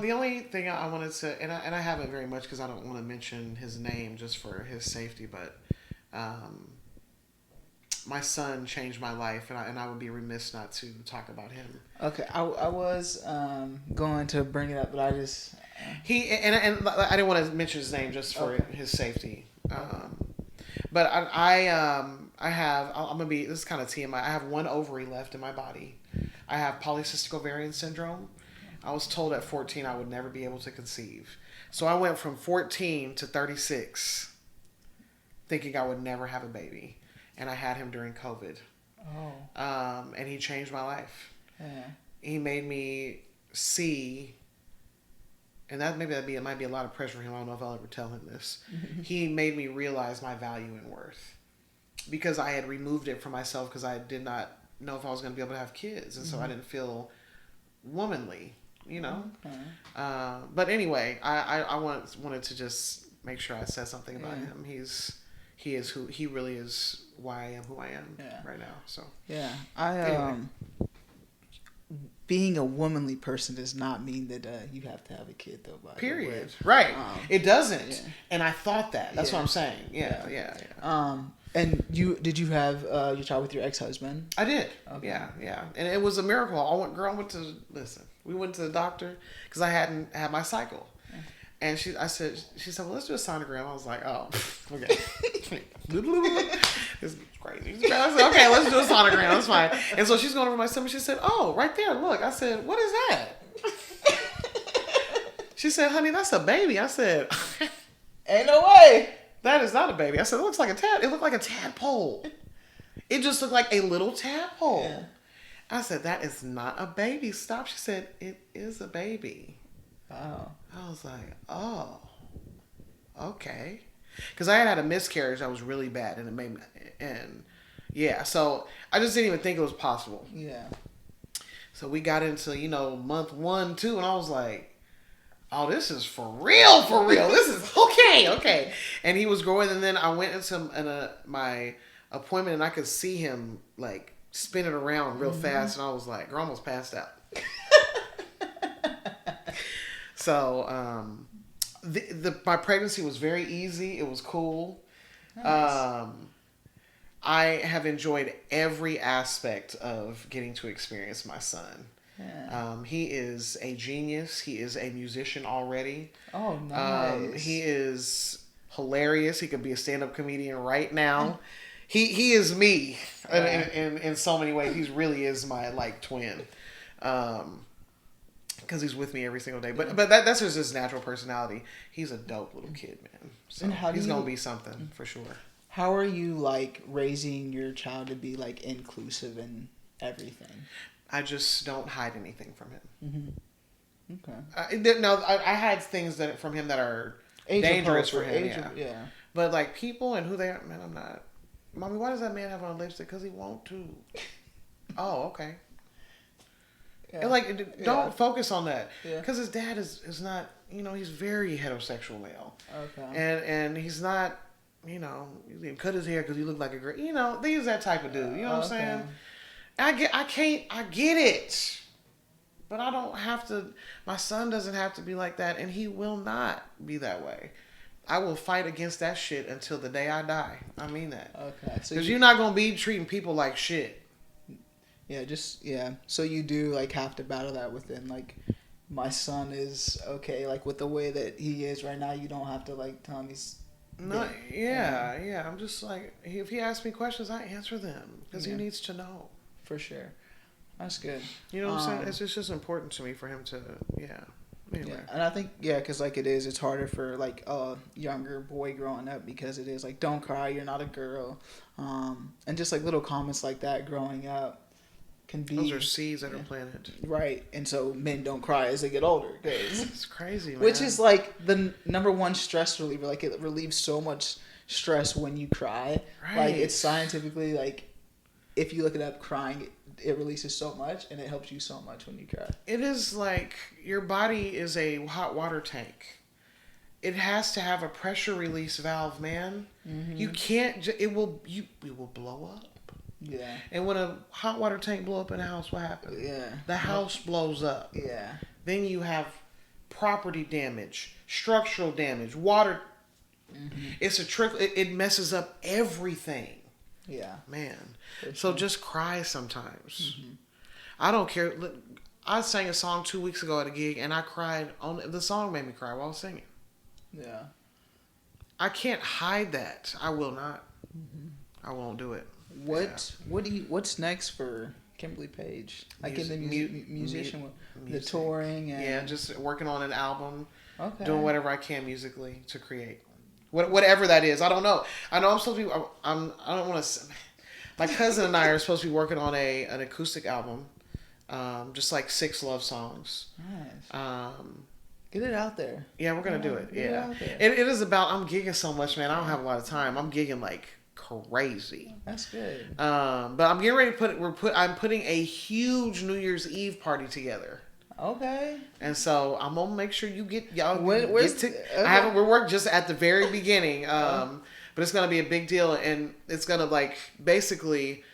The only thing I wanted to, and I haven't very much because I don't want to mention his name just for his safety, but my son changed my life, and I would be remiss not to talk about him. Okay, I was going to bring it up, but I just he and I didn't want to mention his name just for his safety. But I have, I'm gonna be, this is kind of TMI. I have one ovary left in my body. I have polycystic ovarian syndrome. I was told at 14 I would never be able to conceive. So I went from 14 to 36 thinking I would never have a baby. And I had him during COVID. Oh. And he changed my life. Yeah. He made me see, and that it might be a lot of pressure for him. I don't know if I'll ever tell him this. He made me realize my value and worth. Because I had removed it from myself because I did not know if I was going to be able to have kids. And so I didn't feel womanly, you know. Okay. But anyway, I wanted to just make sure I said something about him. He really is why I am who I am right now. So yeah, anyway. Being a womanly person does not mean that you have to have a kid though. By period. Right. It doesn't. Yeah. And I thought that. That's what I'm saying. Yeah. And did you have your child with your ex-husband? I did. Okay. Yeah. And it was a miracle. We went to the doctor because I hadn't had my cycle. And she said, well, let's do a sonogram. I was like, oh, okay. This is crazy. I said, okay, let's do a sonogram. That's fine. And so she's going over my stomach. She said, oh, right there, look. I said, what is that? She said, honey, that's a baby. I said, ain't no way. That is not a baby. I said, it looked like a tadpole. It just looked like a little tadpole. Yeah. I said, that is not a baby. Stop. She said, it is a baby. Wow. I was like, oh, okay. Because I had a miscarriage that was really bad, and it made me, so I just didn't even think it was possible. Yeah. So we got into, month 1, 2, and I was like, oh, this is for real. This is okay. And he was growing, and then I went into my appointment, and I could see him, like, spinning around real fast, and I was like, girl, almost passed out. So, my pregnancy was very easy. It was cool. Nice. I have enjoyed every aspect of getting to experience my son. Yeah. He is a genius. He is a musician already. Oh, nice. He is hilarious. He could be a stand-up comedian right now. He is me in so many ways. He really is my twin. Because he's with me every single day. But that's just his natural personality. He's a dope little kid, man. So he's going to be something for sure. How are you raising your child to be inclusive in everything? I just don't hide anything from him. Mm-hmm. Okay. I hide things from him that are dangerous for him. Yeah. But people and who they are, man, I'm not. Mommy, why does that man have on lipstick? Because he want to. Oh, okay. Yeah. And don't focus on that. Because his dad is not, he's very heterosexual male. Okay. And he's not, he didn't cut his hair because he looked like a girl. He's that type of dude. You know what I'm saying? I get it. But I don't have to, my son doesn't have to be like that, and he will not be that way. I will fight against that shit until the day I die. I mean that. Okay. Because you're not going to be treating people like shit. Yeah, So you do have to battle that within my son is okay, like with the way that he is right now. You don't have to like tell him he's No, yeah. I'm just like, if he asks me questions, I answer them because he Yeah. needs to know. For sure. That's good. You know what I'm saying? It's just important to me for him to, yeah. Anyway. Yeah, and I think because like it's harder for like a younger boy growing up because it is like don't cry, you're not a girl, and just like little comments like that growing up can be Those are seeds that are planted. right, and so men don't cry as they get older, It's crazy, man. which is like the number one stress reliever. Like it relieves so much stress when you cry. right. Like it's scientifically like if you look it up, crying it releases so much and it helps you so much when you cry. It is like your body is a hot water tank. It has to have a pressure release valve, man. Mm-hmm. You can't. It will blow up. Yeah. And when a hot water tank blow up in a house, what happens? Yeah. The house blows up. Yeah. Then you have property damage, structural damage, water. Mm-hmm. It's a trickle. It messes up everything. Yeah. Man. For So sure. just cry sometimes. Mm-hmm. I don't care. I sang a song 2 weeks ago at a gig, and I cried. The song made me cry while I was singing. Yeah. I can't hide that. I will not. Mm-hmm. I won't do it. What's next for Kimberly Paige? Like in the musician, the music. touring and Yeah, just working on an album, okay. doing whatever I can musically to create, whatever that is. I don't know. I know I'm supposed to be. I don't want to. My cousin and I are supposed to be working on an acoustic album, just like 6 love songs. Nice. Get it out there. Yeah, we're gonna do it. Get it Yeah, out there. it is about. I'm gigging so much, man. I don't have a lot of time. I'm gigging like crazy. That's good. But I'm getting ready to I'm putting a huge New Year's Eve party together. Okay. And so I'm gonna make sure you get y'all. Where's get to, okay. I haven't. We're working just at the very beginning. But it's gonna be a big deal, and it's gonna like basically.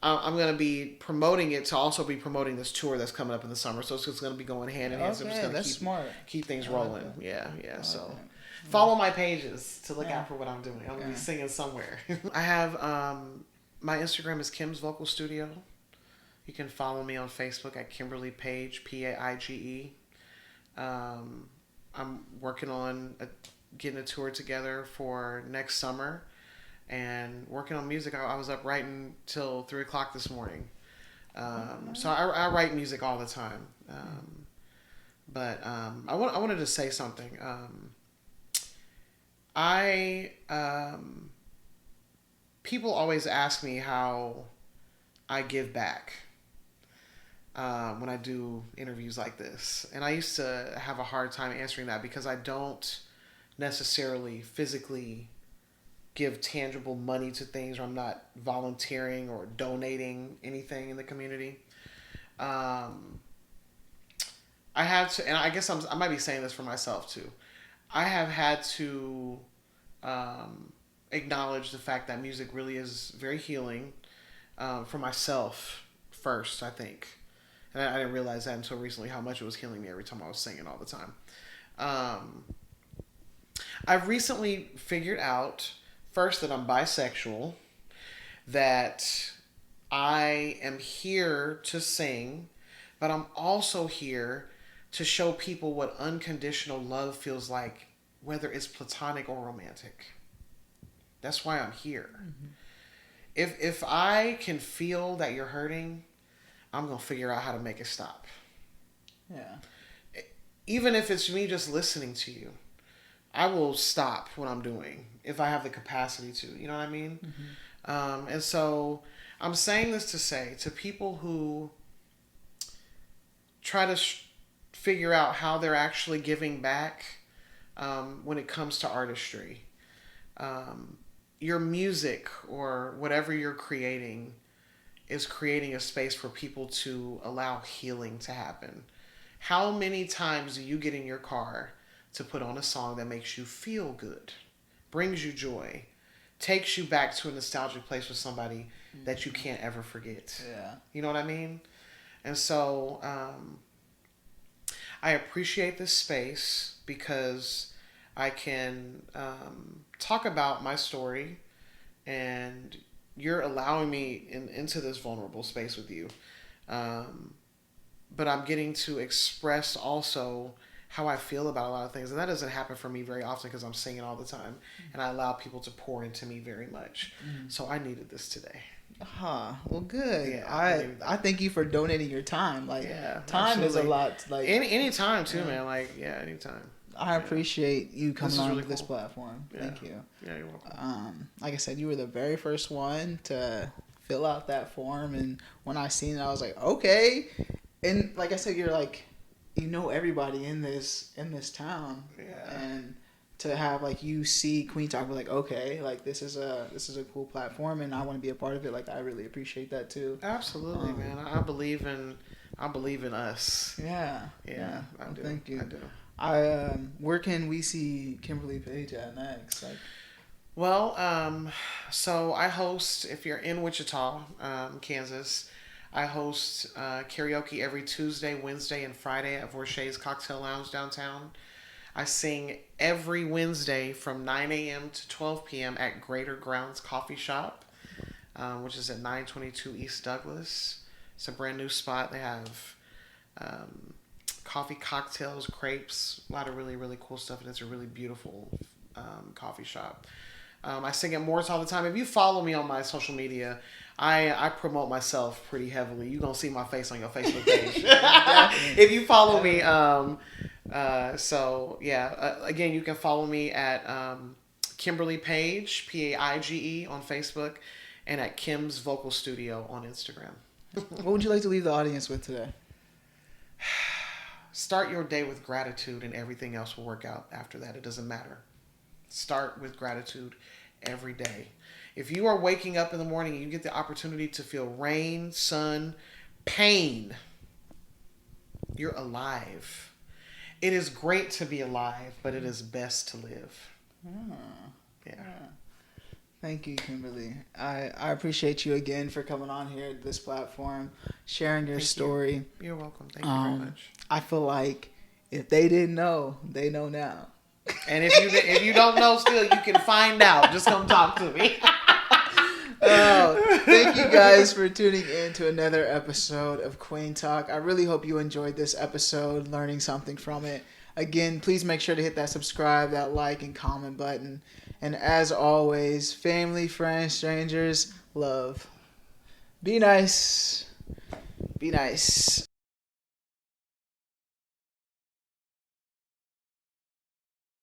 I'm gonna be promoting it to also be promoting this tour that's coming up in the summer. So it's just gonna be going hand in hand. Okay, So I'm just gonna that's smart. keep things I like rolling. that. Yeah. So that. follow my pages to look Yeah. out for what I'm doing. I'm gonna be Yeah. singing somewhere. I have my Instagram is Kim's Vocal Studio. You can follow me on Facebook at Kimberly Paige, Paige. I'm working on getting a tour together for next summer and working on music. I was up writing till 3 o'clock this morning. So I write music all the time. But I wanted to say something. People always ask me how I give back when I do interviews like this. And I used to have a hard time answering that because I don't necessarily physically give tangible money to things, or I'm not volunteering or donating anything in the community. I have to, and I guess I might be saying this for myself too. I have had to acknowledge the fact that music really is very healing for myself first, I think. And I didn't realize that until recently, how much it was healing me every time I was singing all the time. I've recently figured out, first, that I'm bisexual, that I am here to sing, but I'm also here to show people what unconditional love feels like, whether it's platonic or romantic. That's why I'm here. Mm-hmm. If I can feel that you're hurting, I'm going to figure out how to make it stop. Yeah. Even if it's me just listening to you, I will stop what I'm doing if I have the capacity to. You know what I mean? Mm-hmm. And so I'm saying this to say to people who try to figure out how they're actually giving back when it comes to artistry. Your music or whatever you're creating is creating a space for people to allow healing to happen. How many times do you get in your car to put on a song that makes you feel good, brings you joy, takes you back to a nostalgic place with somebody that you can't ever forget? Yeah. You know what I mean? And so I appreciate this space because I can talk about my story, and you're allowing me into this vulnerable space with you. but I'm getting to express also how I feel about a lot of things, and that doesn't happen for me very often because I'm singing all the time, and I allow people to pour into me very much. So I needed this today. Huh. Well, good. Yeah, I thank you for donating your time. Like, yeah, time is a absolutely. lot. Like, Any time too, yeah. man. Like, yeah, anytime. I Yeah. appreciate you coming is on really this cool. platform. Yeah. Thank you. Yeah, you're welcome. Like I said, you were the very first one to fill out that form, and when I seen it, I was like, okay. And like I said, you're like, you know everybody in this town, Yeah. and to have like you see Kueen Talk, be like, okay, like this is a cool platform, and I want to be a part of it. Like I really appreciate that too. Absolutely, man. I believe in us. Yeah, Yeah, I well, do. thank you. I do. Where can we see Kimberly Paige at next? Like, Well, so I host, if you're in Wichita, Kansas, I host karaoke every Tuesday, Wednesday, and Friday at Vorshay's Cocktail Lounge downtown. I sing every Wednesday from 9 a.m. to 12 p.m. at Greater Grounds Coffee Shop, which is at 922 East Douglas. It's a brand new spot. They have um, coffee, cocktails, crepes, a lot of really, really cool stuff, and it's a really beautiful coffee shop. I sing at Moore's all the time. If you follow me on my social media, I promote myself pretty heavily. You're going to see my face on your Facebook page. If you follow me. Again, you can follow me at Kimberly Paige, Paige, on Facebook, and at Kim's Vocal Studio on Instagram. what would you like to leave the audience with today? Start your day with gratitude, and everything else will work out after that. It doesn't matter. Start with gratitude every day. If you are waking up in the morning and you get the opportunity to feel rain, sun, pain, you're alive. It is great to be alive, but it is best to live. Yeah. Thank you, Kimberly. I appreciate you again for coming on here at this platform, sharing your story. You're welcome. Thank you very much. I feel like if they didn't know, they know now. And if you don't know still, you can find out. Just come talk to me. Thank you guys for tuning in to another episode of Kueen Talk. I really hope you enjoyed this episode, learning something from it. Again, please make sure to hit that subscribe, that like, and comment button. And as always, family, friends, strangers, love. Be nice. Be nice.